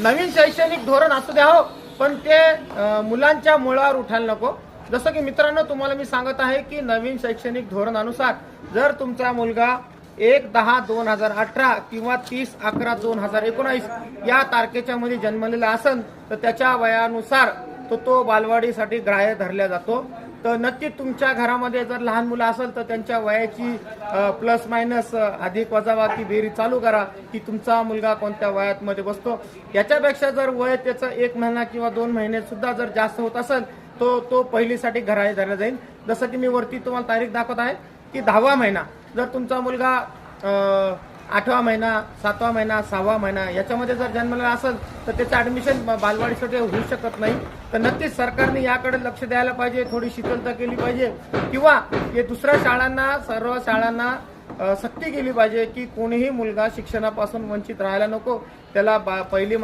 नवीन शैक्षणिक धोरण असू द्या हो, पण ते मुलांच्या मुळावर उठायला नको। जसं की मित्रांनो तुम्हाला मी सांगत आहे की नवीन शैक्षणिक धोरणानुसार जर तुमचा मुलगा 1/10/2018 किंवा 30/11/2019 या तारखेच्या मध्ये जन्मलेला असेल तर त्याच्या वयानुसार तो बालवाडीसाठी ग्राह्य धरला जातो। तर नक्कीच तुमच्या घरामध्ये जर लहान मुलं असेल तर त्यांच्या वयाची प्लस मायनस अधिक वजाबाकी बेरीज चालू करा की तुमचा मुलगा कोणत्या वयात मध्ये बसतो। याच्यापेक्षा जर वय त्याचं 1 महिना किंवा 2 महिने सुद्धा जर जास्त होत असेल तो पहिलीसाठी ग्राह्य धरला जाईल। जसं की मी वरती तुम्हाला तारीख दाखवत आहे की 10वा महिना जर तुमचा मुलगा 8वा महिना 7वा महिना 6वा महिना याच्यामध्ये जर जन्मलेला असेल तर त्याचं ऍडमिशन बालवाडीसाठी होऊ शकत नाही। तर नक्कीच सरकारने याकडे लक्ष द्यायला पाहिजे, थोडी शिथिलता केली पाहिजे किंवा हे दुसऱ्या शाळांना सर्व शाळांना सक्ती केली पाहिजे की कोणीही मुलगा शिक्षणापासून वंचित राहायला नको। त्याला पहिली